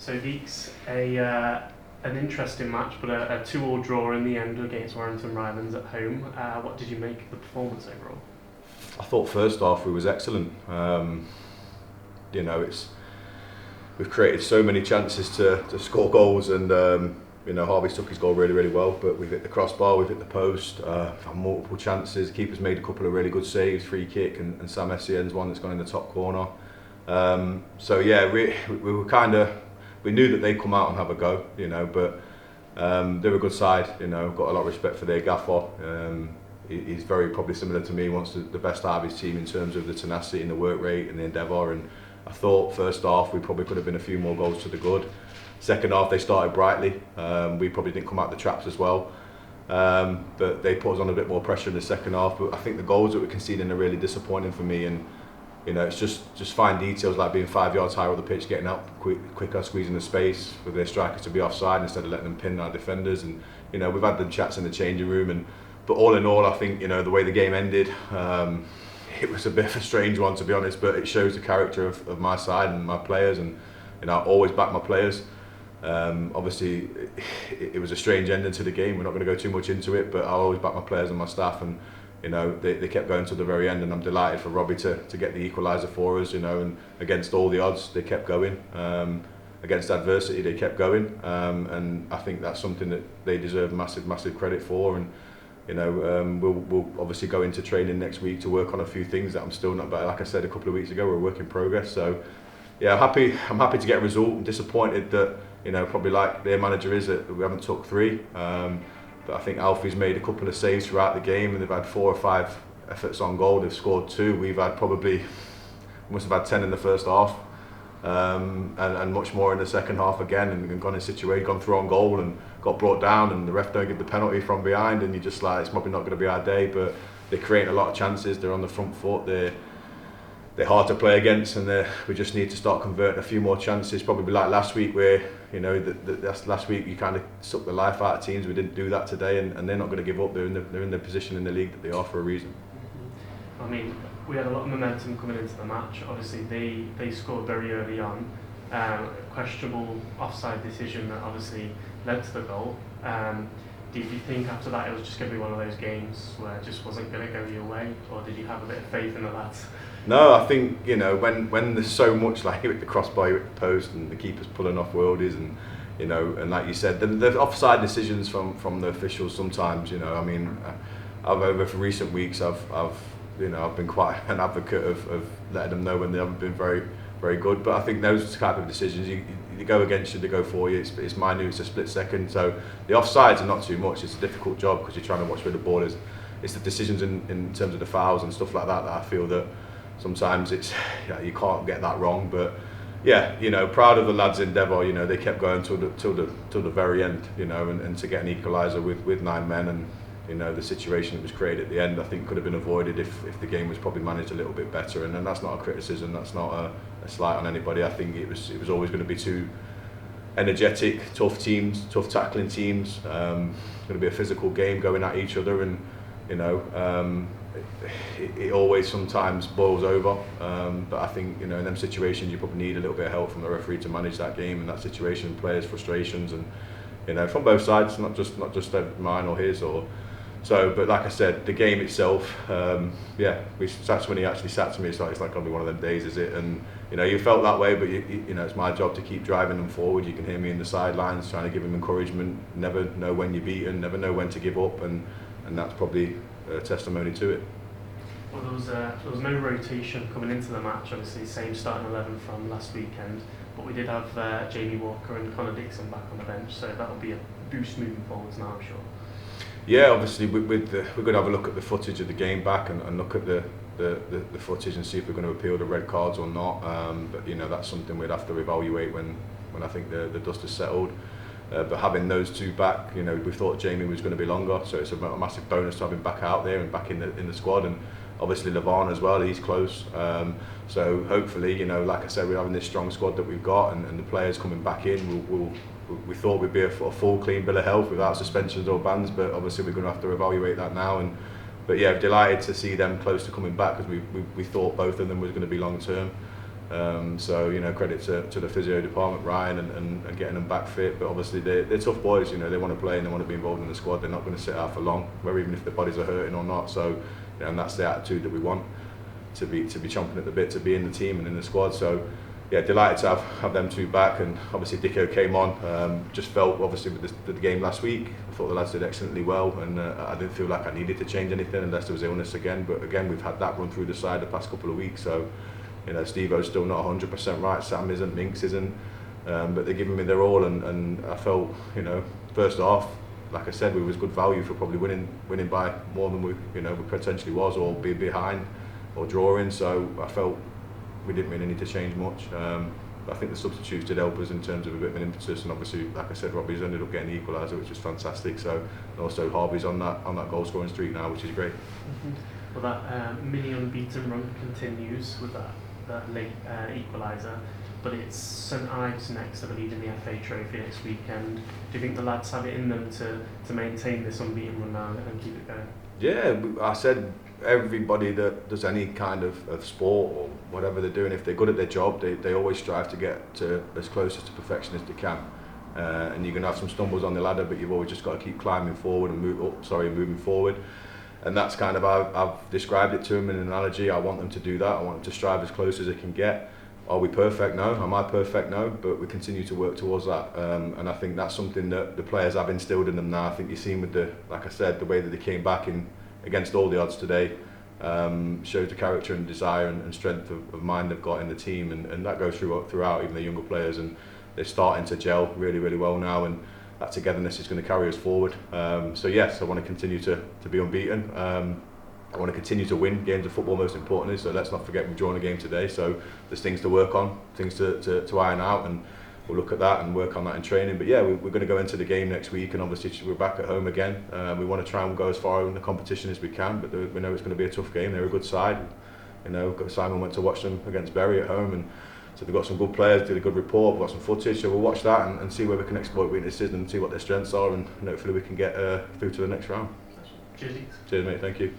So Deeks, an interesting match, but a 2-2 draw in the end against Warrington Rylands at home. What did you make of the performance overall? I thought first half we was excellent. We've created so many chances to score goals, and Harvey's took his goal really well, but we've hit the crossbar, we've hit the post, had multiple chances. The keeper's made a couple of really good saves, free kick, and Sam Essien's one that's gone in the top corner. We knew that they'd come out and have a go, but they're a good side. Got a lot of respect for their gaffer. He's very probably similar to me, wants the best out of his team in terms of the tenacity and the work rate and the endeavour. And I thought first half we probably could have been a few more goals to the good. Second half they started brightly. We probably didn't come out the traps as well, but they put us on a bit more pressure in the second half. But I think the goals that we're conceding are really disappointing for me. And it's just fine details like being 5 yards higher on the pitch, getting up quicker, squeezing the space for their strikers to be offside instead of letting them pin our defenders. And we've had the chats in the changing room. But all in all, I think the way the game ended, it was a bit of a strange one, to be honest. But it shows the character of my side and my players, and I always back my players. Obviously, it was a strange ending to the game. We're not going to go too much into it, but I always back my players and my staff, and they kept going to the very end. And I'm delighted for Robbie to get the equaliser for us. And against all the odds, they kept going. Against adversity, they kept going, and I think that's something that they deserve massive credit for. And we'll obviously go into training next week to work on a few things that I'm still not. But like I said a couple of weeks ago, we're a work in progress. So yeah, I'm happy to get a result. I'm disappointed that probably like their manager is that we haven't took 3. But I think Alfie's made a couple of saves throughout the game, and they've had 4 or 5 efforts on goal. They've scored 2. We've had must have had 10 in the first half. And much more in the second half again, and gone through on goal and got brought down, and the ref don't give the penalty from behind, and you're just like, it's probably not going to be our day. But they're creating a lot of chances, they're on the front foot, they're hard to play against, and we just need to start converting a few more chances. Probably like last week, where that's last week you kind of sucked the life out of teams. We didn't do that today, and they're not going to give up. They're in the position in the league that they are for a reason. I mean, we had a lot of momentum coming into the match. Obviously, they scored very early on. Questionable offside decision that obviously led to the goal. Did you think after that it was just going to be one of those games where it just wasn't going to go your way, or did you have a bit of faith in the lads? No, I think when there's so much, like with the crossbar, with the post, and the keeper's pulling off worldies, and and like you said, the offside decisions from the officials sometimes. I mean, over recent weeks, I've been quite an advocate of letting them know when they haven't been very good. But I think those type of decisions, you go against you, they go for you. It's minute, it's a split second. So the offsides are not too much. It's a difficult job because you're trying to watch where the ball is. It's the decisions in terms of the fouls and stuff like that I feel that sometimes you can't get that wrong. But yeah, proud of the lads' endeavour. They kept going till the very end. And to get an equaliser with 9 men, and the situation that was created at the end, I think could have been avoided if the game was probably managed a little bit better. And that's not a criticism, that's not a slight on anybody. I think it was always going to be 2 energetic, tough teams, tough tackling teams. Going to be a physical game going at each other, and it always sometimes boils over. But I think in them situations you probably need a little bit of help from the referee to manage that game and that situation, players' frustrations, and from both sides, not just mine or his or. So, but like I said, the game itself, that's when he actually sat to me. It's not going to be one of them days, is it? And you felt that way, but it's my job to keep driving them forward. You can hear me in the sidelines trying to give them encouragement. Never know when you're beaten, never know when to give up, and that's probably a testimony to it. Well, there was no rotation coming into the match. Obviously, same starting 11 from last weekend, but we did have Jamie Walker and Connor Dixon back on the bench, so that will be a boost moving forwards now, I'm sure. Yeah, obviously we're going to have a look at the footage of the game back and look at the footage and see if we're going to appeal the red cards or not. But that's something we'd have to evaluate when I think the dust has settled. But having those 2 back, we thought Jamie was going to be longer, so it's a massive bonus to have him back out there and back in the squad. And obviously Levan as well, he's close. So hopefully, like I said, we're having this strong squad that we've got, and the players coming back in, we thought we'd be a full clean bill of health without suspensions or bans, but obviously we're going to have to evaluate that now. But yeah, delighted to see them close to coming back, because we thought both of them was going to be long term. So credit to the physio department, Ryan, and getting them back fit. But obviously they're tough boys. They want to play and they want to be involved in the squad. They're not going to sit out for long, where even if their bodies are hurting or not. So and that's the attitude that we want, to be chomping at the bit to be in the team and in the squad. So yeah, delighted to have them two back. And obviously Dicko came on. Just felt obviously with the game last week, I thought the lads did excellently well, and I didn't feel like I needed to change anything unless there was illness again. But again, we've had that run through the side the past couple of weeks. So Steve-O's still not 100% right, Sam isn't, Minks isn't, but they're giving me their all, and I felt, first half, like I said, we was good value for probably winning by more than we potentially was, or be behind, or drawing. So I felt we didn't really need to change much. I think the substitutes did help us in terms of a bit of an impetus, and obviously, like I said, Robbie's ended up getting the equaliser, which was fantastic. So, and also Harvey's on that goal scoring streak now, which is great. Well, that mini unbeaten run continues with that late equaliser, but it's St Ives next, I believe, in the FA Trophy next weekend. Do you think the lads have it in them to maintain this unbeaten run now and keep it going? Yeah, I said everybody that does any kind of sport or whatever they're doing, if they're good at their job, they always strive to get to as close to perfection as they can. And you're going to have some stumbles on the ladder, but you've always just got to keep climbing forward and moving forward. And that's kind of how I've described it to them in an analogy. I want them to do that. I want them to strive as close as they can get. Are we perfect? No. Am I perfect? No. But we continue to work towards that. And I think that's something that the players have instilled in them now. I think you've seen with like I said, the way that they came back in against all the odds today, shows the character and desire and strength of mind they've got in the team. And that goes throughout, even the younger players. And they're starting to gel really, really well now. And that togetherness is going to carry us forward. So yes, I want to continue to be unbeaten. I want to continue to win games of football, most importantly. So let's not forget we've drawn a game today. So there's things to work on, things to iron out, and we'll look at that and work on that in training. But yeah, we're going to go into the game next week, and obviously we're back at home again. We want to try and go as far in the competition as we can, but we know it's going to be a tough game. They're a good side. Simon went to watch them against Bury at home, and so they've got some good players, did a good report, we've got some footage, so we'll watch that and see where we can exploit weaknesses and see what their strengths are, and hopefully we can get through to the next round. Cheers. Cheers, mate, thank you.